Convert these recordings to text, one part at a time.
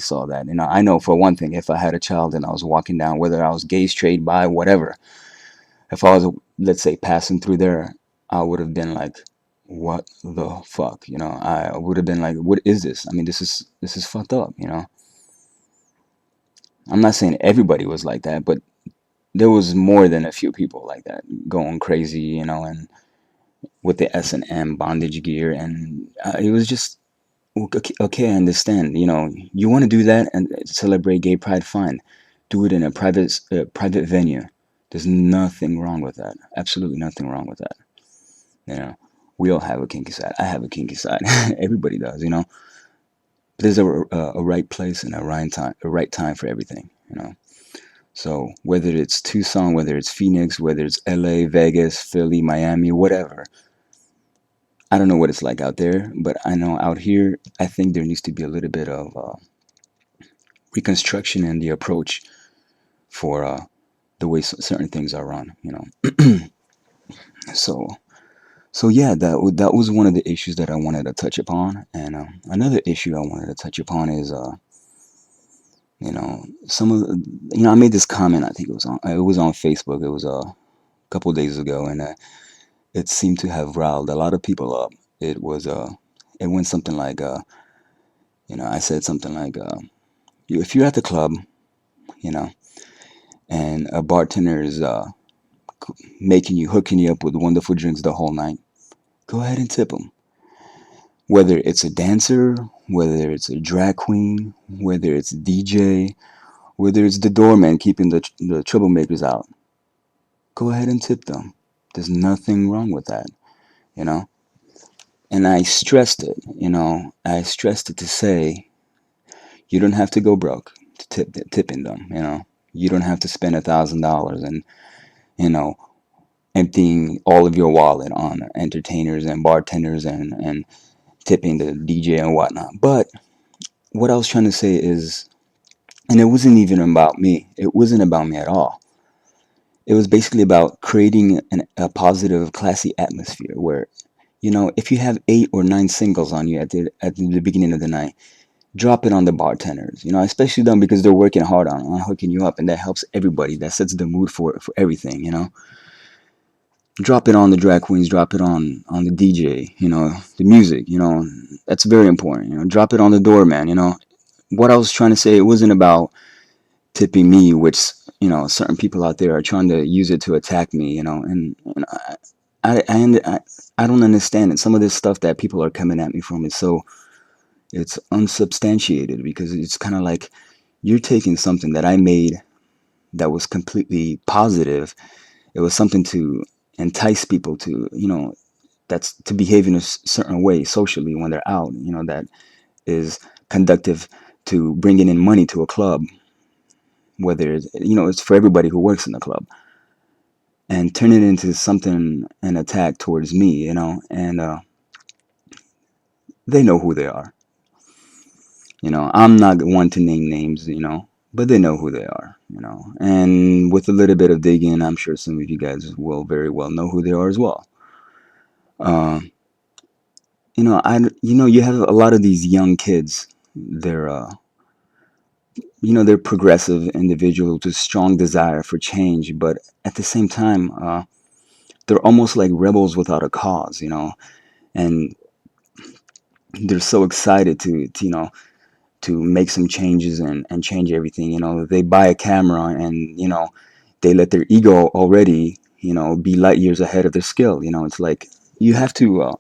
saw that. I know for one thing, if I had a child and I was walking down, whether I was gay, straight, bi, whatever, if I was, let's say, passing through there, I would have been like, what the fuck? I would have been like, what is this? I mean, this is fucked up. I'm not saying everybody was like that, but there was more than a few people like that going crazy, and with the S&M bondage gear, and it was just okay, okay. I understand. You want to do that and celebrate gay pride, fine. Do it in a private venue. There's nothing wrong with that. Absolutely nothing wrong with that. You know, we all have a kinky side. I have a kinky side. Everybody does. But there's a right place and a right time for everything. So whether it's Tucson, whether it's Phoenix, whether it's LA, Vegas, Philly, Miami, whatever, I don't know what it's like out there, but I know out here, I think there needs to be a little bit of reconstruction in the approach for the way certain things are run. So so yeah, that was one of the issues that I wanted to touch upon, and another issue I wanted to touch upon is some of I made this comment. I think it was on Facebook. It was a couple days ago, and it seemed to have riled a lot of people up. It went something like I said something like if you're at the club, you know, and a bartender is hooking you up with wonderful drinks the whole night, go ahead and tip them. Whether it's a dancer, whether it's a drag queen, whether it's DJ, whether it's the doorman keeping the troublemakers out, go ahead and tip them. There's nothing wrong with that, you know. And I stressed it, I stressed it to say you don't have to go broke to tipping them, You don't have to spend $1,000 and you know emptying all of your wallet on entertainers and bartenders and tipping the DJ and whatnot. But what I was trying to say is, and it wasn't even about me. It wasn't about me at all. It was basically about creating a positive, classy atmosphere where, if you have 8 or 9 singles on you at the beginning of the night, drop it on the bartenders. Especially them because they're working hard on hooking you up, and that helps everybody. That sets the mood for everything. Drop it on the drag queens. Drop it on the DJ. The music. That's very important. Drop it on the doorman. What I was trying to say, it wasn't about tipping me, which certain people out there are trying to use it to attack me. And I don't understand it. Some of this stuff that people are coming at me from is so it's unsubstantiated, because it's kind of like you're taking something that I made that was completely positive. It was something to entice people to that's to behave in a certain way socially when they're out. That is conductive to bringing in money to a club, whether it's for everybody who works in the club, and turn it into something, an attack towards me, and they know who they are. I'm not one to name names, but they know who they are, and with a little bit of digging, I'm sure some of you guys will very well know who they are as well. uh, you have a lot of these young kids. They're progressive individuals with strong desire for change, but at the same time, they're almost like rebels without a cause, and they're so excited to make some changes and change everything. They buy a camera, and they let their ego already be light years ahead of their skill. It's like you have to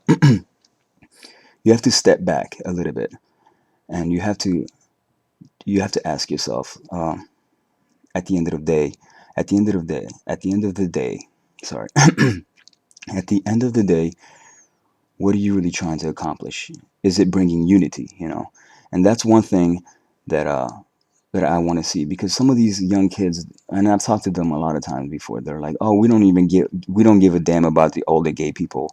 step back a little bit, and you have to ask yourself, at the end of the day, sorry, at the end of the day, what are you really trying to accomplish? Is it bringing unity? And that's one thing that I want to see, because some of these young kids, and I've talked to them a lot of times before, they're like, oh, we don't give a damn about the older gay people.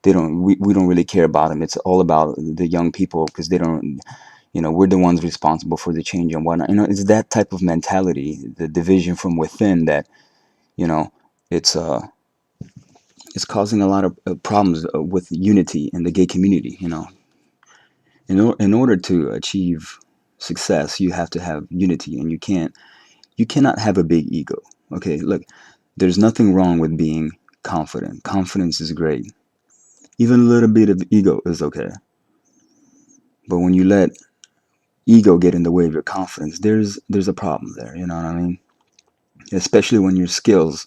We don't really care about them. It's all about the young people, because they don't, we're the ones responsible for the change and whatnot. It's that type of mentality, the division from within, that you know it's it's causing a lot of problems with unity in the gay community. In order to achieve success, you have to have unity, and you cannot have a big ego. Okay, look, there's nothing wrong with being confident. Confidence is great. Even a little bit of ego is okay. But when you let ego get in the way of your confidence, there's a problem there. You know what I mean? Especially when your skills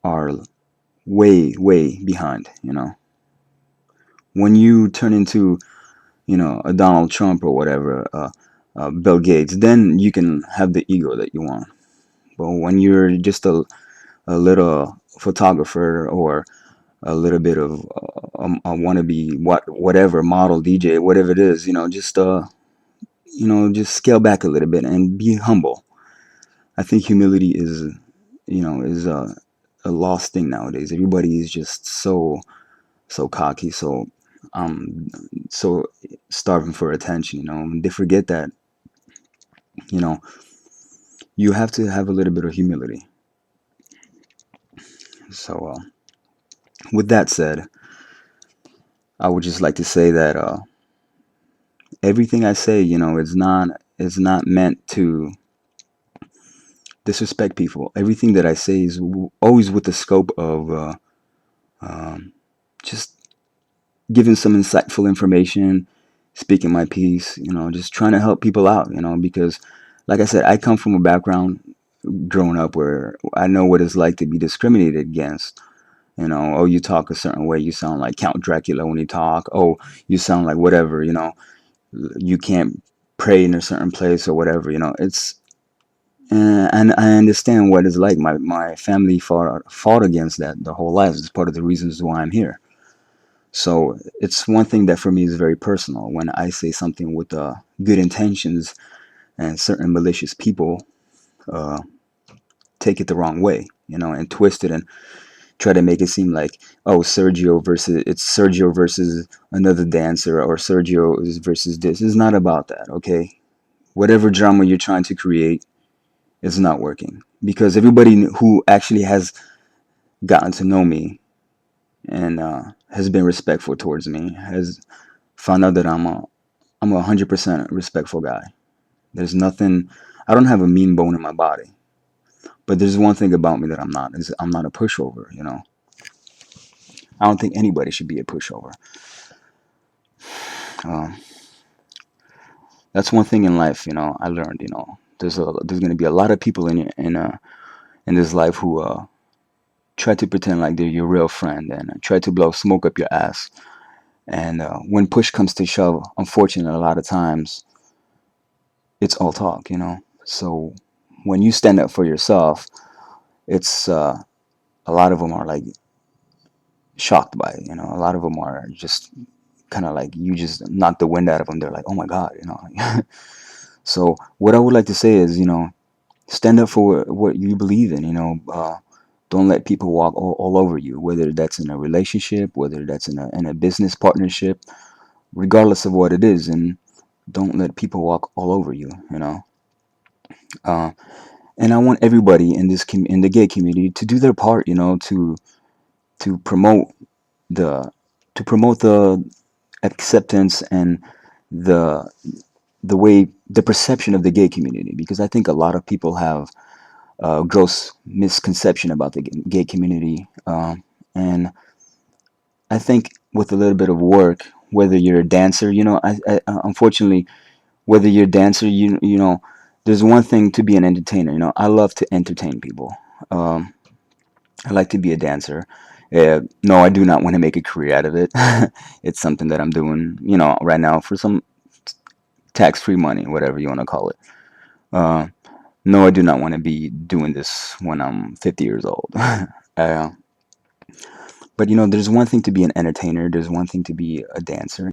are way behind. When you turn into a Donald Trump or whatever, Bill Gates, then you can have the ego that you want. But when you're just a little photographer or a little bit of a wannabe whatever model DJ, whatever it is, just scale back a little bit and be humble. I think humility is a lost thing nowadays. Everybody is just so cocky, um so starving for attention. They forget that you know you have to have a little bit of humility. So with that said, I would just like to say that everything I say, is not meant to disrespect people. Everything that I say is always with the scope of um, just giving some insightful information, speaking my piece, just trying to help people out, because like I said, I come from a background growing up where I know what it's like to be discriminated against. Oh, you talk a certain way, you sound like Count Dracula when you talk. Oh, you sound like whatever, you can't pray in a certain place or whatever, it's and I understand what it's like. My family fought against that the whole life. It's part of the reasons why I'm here. So it's one thing that for me is very personal. When I say something with good intentions, and certain malicious people uh, take it the wrong way, and twist it and try to make it seem like, oh, Sergio versus another dancer, or Sergio is versus this. It's not about that, okay? Whatever drama you're trying to create is not working, because everybody who actually has gotten to know me and has been respectful towards me has found out that I'm a 100% respectful guy. There's nothing. I don't have a mean bone in my body. But there's one thing about me that I'm not, is I'm not a pushover. I don't think anybody should be a pushover. Um, that's one thing in life. I learned. There's gonna be a lot of people in this life who try to pretend like they're your real friend, and try to blow smoke up your ass. And when push comes to shove, unfortunately, a lot of times it's all talk. So when you stand up for yourself, it's a lot of them are like shocked by it. A lot of them are just kind of like, you just knock the wind out of them. They're like, oh my god. So what I would like to say is, stand up for what you believe in. Don't let people walk all over you, whether that's in a relationship, whether that's in a business partnership, regardless of what it is. And don't let people walk all over you. uh, and I want everybody in the gay community to do their part, to promote the the acceptance and the the perception of the gay community, because I think a lot of people have a gross misconception about the gay community. And I think with a little bit of work, whether you're a dancer, unfortunately, whether you're a dancer, there's one thing to be an entertainer. I love to entertain people. Um, I like to be a dancer. No, I do not want to make a career out of it. It's something that I'm doing, right now for some tax-free money, whatever you want to call it. Uh, no, I do not want to be doing this when I'm 50 years old. uh, but there's one thing to be an entertainer. There's one thing to be a dancer.